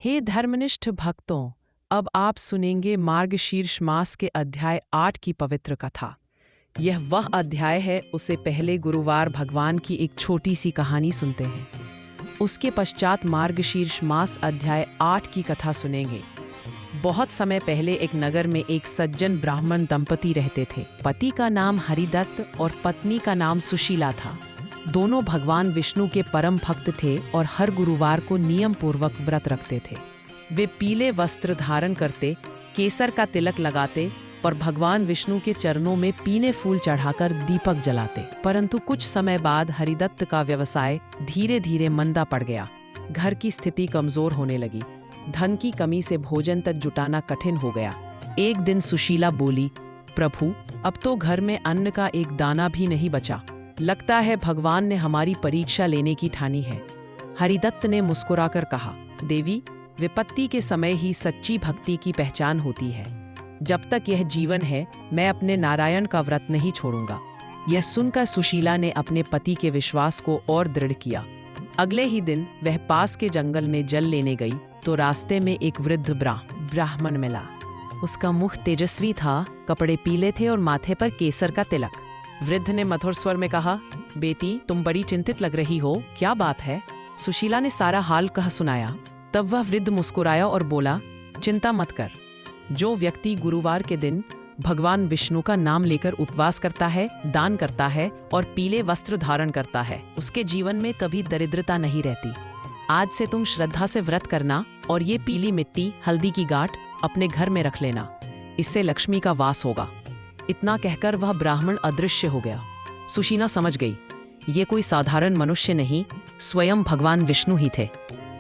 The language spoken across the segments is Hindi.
हे धर्मनिष्ठ भक्तों, अब आप सुनेंगे मार्गशीर्ष मास के अध्याय 8 की पवित्र कथा। यह वह अध्याय है, उससे पहले गुरुवार भगवान की एक छोटी सी कहानी सुनते हैं। उसके पश्चात मार्गशीर्ष मास अध्याय 8 की कथा सुनेंगे। बहुत समय पहले एक नगर में एक सज्जन ब्राह्मण दंपति रहते थे। पति का नाम हरिदत्त और पत्नी का नाम सुशीला था। दोनों भगवान विष्णु के परम भक्त थे और हर गुरुवार को नियम पूर्वक व्रत रखते थे। वे पीले वस्त्र धारण करते, केसर का तिलक लगाते और भगवान विष्णु के चरणों में पीले फूल चढ़ाकर दीपक जलाते। परंतु कुछ समय बाद हरिदत्त का व्यवसाय धीरे धीरे मंदा पड़ गया। घर की स्थिति कमजोर होने लगी। धन की कमी से भोजन तक जुटाना कठिन हो गया। एक दिन सुशीला बोली, प्रभु, अब तो घर में अन्न का एक दाना भी नहीं बचा। लगता है भगवान ने हमारी परीक्षा लेने की ठानी है। हरिदत्त ने मुस्कुराकर कहा, देवी, विपत्ति के समय ही सच्ची भक्ति की पहचान होती है। जब तक यह जीवन है, मैं अपने नारायण का व्रत नहीं छोड़ूंगा। यह सुनकर सुशीला ने अपने पति के विश्वास को और दृढ़ किया। अगले ही दिन वह पास के जंगल में जल लेने गई तो रास्ते में एक वृद्ध ब्राह्मण मिला। उसका मुख तेजस्वी था, कपड़े पीले थे और माथे पर केसर का तिलक। वृद्ध ने मधुर स्वर में कहा, बेटी, तुम बड़ी चिंतित लग रही हो, क्या बात है? सुशीला ने सारा हाल कह सुनाया। तब वह वृद्ध मुस्कुराया और बोला, चिंता मत कर। जो व्यक्ति गुरुवार के दिन भगवान विष्णु का नाम लेकर उपवास करता है, दान करता है और पीले वस्त्र धारण करता है, उसके जीवन में कभी दरिद्रता नहीं रहती। आज से तुम श्रद्धा से व्रत करना और ये पीली मिट्टी, हल्दी की गांठ अपने घर में रख लेना। इससे लक्ष्मी का वास होगा। इतना कहकर वह ब्राह्मण अदृश्य हो गया। सुशीला समझ गई, ये कोई साधारण मनुष्य नहीं, स्वयं भगवान विष्णु ही थे।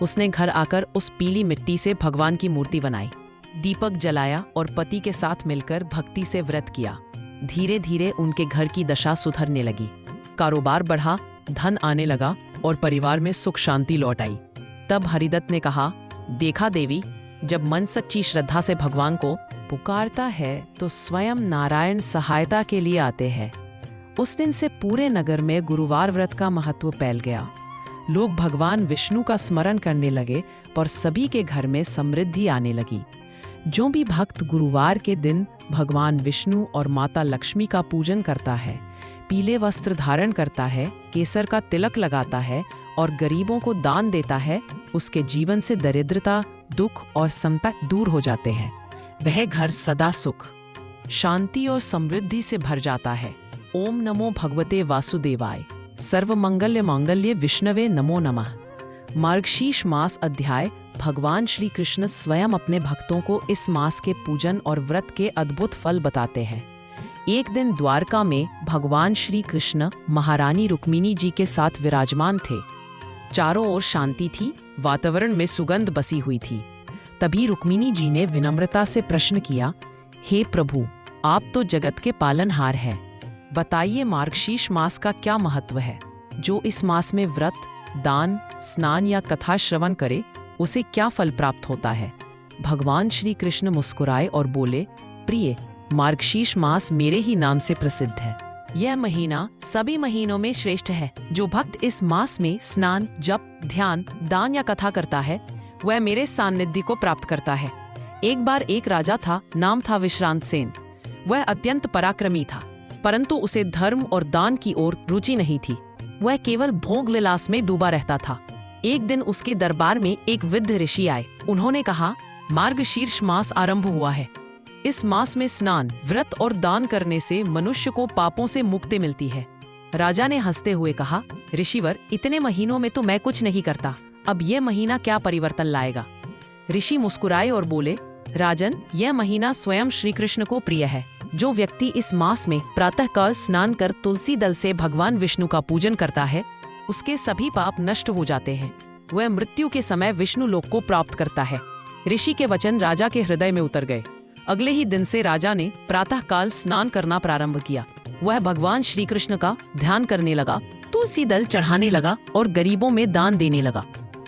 उसने घर आकर उस पीली मिट्टी से भगवान की मूर्ति बनाई, दीपक जलाया और पति के साथ मिलकर भक्ति से व्रत किया। धीरे धीरे उनके घर की दशा सुधरने लगी। कारोबार बढ़ा, धन आने लगा और परिवार में सुख शांति लौट आई। तब हरिदत्त ने कहा, देखा देवी, जब मन सच्ची श्रद्धा से भगवान को पुकारता है तो स्वयं नारायण सहायता के लिए आते हैं। उस दिन से पूरे नगर में गुरुवार व्रत का महत्व फैल गया। लोग भगवान विष्णु का स्मरण करने लगे और सभी के घर में समृद्धि आने लगी। जो भी भक्त गुरुवार के दिन भगवान विष्णु और माता लक्ष्मी का पूजन करता है, पीले वस्त्र धारण करता है, केसर का तिलक लगाता है और गरीबों को दान देता है, उसके जीवन से दरिद्रता, दुख और संकट दूर हो जाते हैं। वह घर सदा सुख, शांति और समृद्धि से भर जाता है। ओम नमो भगवते वासुदेवाय। सर्वमंगल्य मांगल्य विष्णवे नमो नमः। मार्गशीर्ष मास अध्याय। भगवान श्री कृष्ण स्वयं अपने भक्तों को इस मास के पूजन और व्रत के अद्भुत फल बताते हैं। एक दिन द्वारका में भगवान श्री कृष्ण महारानी रुक्मिणी जी के साथ विराजमान थे। चारों ओर शांति थी, वातावरण में सुगंध बसी हुई थी। तभी रुक्मिणी जी ने विनम्रता से प्रश्न किया, हे प्रभु, आप तो जगत के पालनहार हैं। बताइए, मार्गशीर्ष मास का क्या महत्व है? जो इस मास में व्रत, दान, स्नान या कथा श्रवण करे, उसे क्या फल प्राप्त होता है? भगवान श्री कृष्ण मुस्कुराए और बोले, प्रिय, मार्गशीर्ष मास मेरे ही नाम से प्रसिद्ध है। यह महीना सभी महीनों में श्रेष्ठ है। जो भक्त इस मास में स्नान, जप, ध्यान, दान या कथा करता है, वह मेरे सान्निध्य को प्राप्त करता है। एक बार एक राजा था, नाम था विश्रांत सेन। वह अत्यंत पराक्रमी था, परंतु उसे धर्म और दान की ओर रुचि नहीं थी। वह केवल भोग विलास में डूबा रहता था। एक दिन उसके दरबार में एक वृद्ध ऋषि आए। उन्होंने कहा, मार्गशीर्ष मास आरंभ हुआ है। इस मास में स्नान, व्रत और दान करने से मनुष्य को पापों से मुक्ति मिलती है। राजा ने हंसते हुए कहा, ऋषिवर, इतने महीनों में तो मैं कुछ नहीं करता, अब यह महीना क्या परिवर्तन लाएगा? ऋषि मुस्कुराए और बोले, राजन, यह महीना स्वयं श्री कृष्ण को प्रिय है। जो व्यक्ति इस मास में प्रातःकाल स्नान कर तुलसी दल से भगवान विष्णु का पूजन करता है, उसके सभी पाप नष्ट हो जाते हैं। वह मृत्यु के समय विष्णु लोक को प्राप्त करता है। ऋषि के वचन राजा के हृदय में उतर गए। अगले ही दिन से राजा ने प्रातःकाल स्नान करना प्रारंभ किया। वह भगवान श्री कृष्ण का ध्यान करने लगा, तुलसी दल चढ़ाने लगा और गरीबों में दान देने लगा।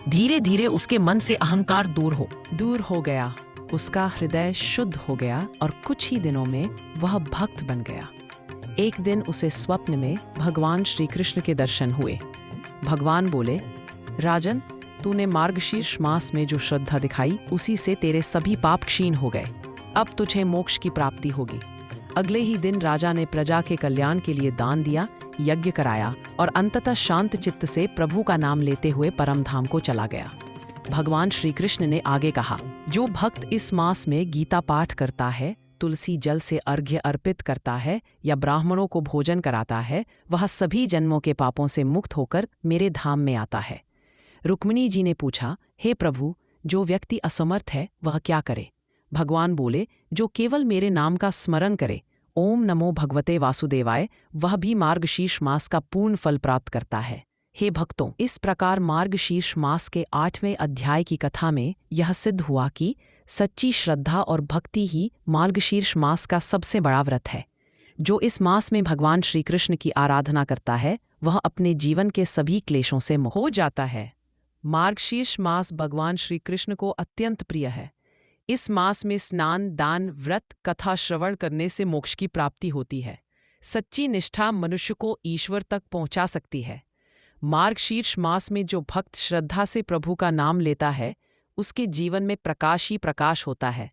धीरे धीरे उसके मन से अहंकार दूर हो गया। उसका हृदय शुद्ध हो गया और कुछ ही दिनों में वह भक्त बन गया। एक दिन उसे स्वप्न में भगवान श्री कृष्ण के दर्शन हुए। भगवान बोले, राजन, तूने मार्गशीर्ष मास में जो श्रद्धा दिखाई उसी से तेरे सभी पाप क्षीण हो गए। अब तुझे मोक्ष की प्राप्ति होगी। अगले ही दिन राजा ने प्रजा के कल्याण के लिए दान दिया, यज्ञ कराया और अंततः शांत चित्त से प्रभु का नाम लेते हुए परम धाम को चला गया। भगवान श्री कृष्ण ने आगे कहा, जो भक्त इस मास में गीता पाठ करता है, तुलसी जल से अर्घ्य अर्पित करता है या ब्राह्मणों को भोजन कराता है, वह सभी जन्मों के पापों से मुक्त होकर मेरे धाम में आता है। रुक्मिणी जी ने पूछा, हे प्रभु, जो व्यक्ति असमर्थ है वह क्या करे? भगवान बोले, जो केवल मेरे नाम का स्मरण करे, ओम नमो भगवते वासुदेवाय, वह भी मार्गशीर्ष मास का पूर्ण फल प्राप्त करता है। हे भक्तों, इस प्रकार मार्गशीर्ष मास के 8वें अध्याय की कथा में यह सिद्ध हुआ कि सच्ची श्रद्धा और भक्ति ही मार्गशीर्ष मास का सबसे बड़ा व्रत है। जो इस मास में भगवान श्री कृष्ण की आराधना करता है, वह अपने जीवन के सभी क्लेशों से मुक्त हो जाता है। मार्गशीर्ष मास भगवान श्री कृष्ण को अत्यंत प्रिय है। इस मास में स्नान, दान, व्रत, कथा श्रवण करने से मोक्ष की प्राप्ति होती है। सच्ची निष्ठा मनुष्य को ईश्वर तक पहुंचा सकती है। मार्गशीर्ष मास में जो भक्त श्रद्धा से प्रभु का नाम लेता है, उसके जीवन में प्रकाश ही प्रकाश होता है।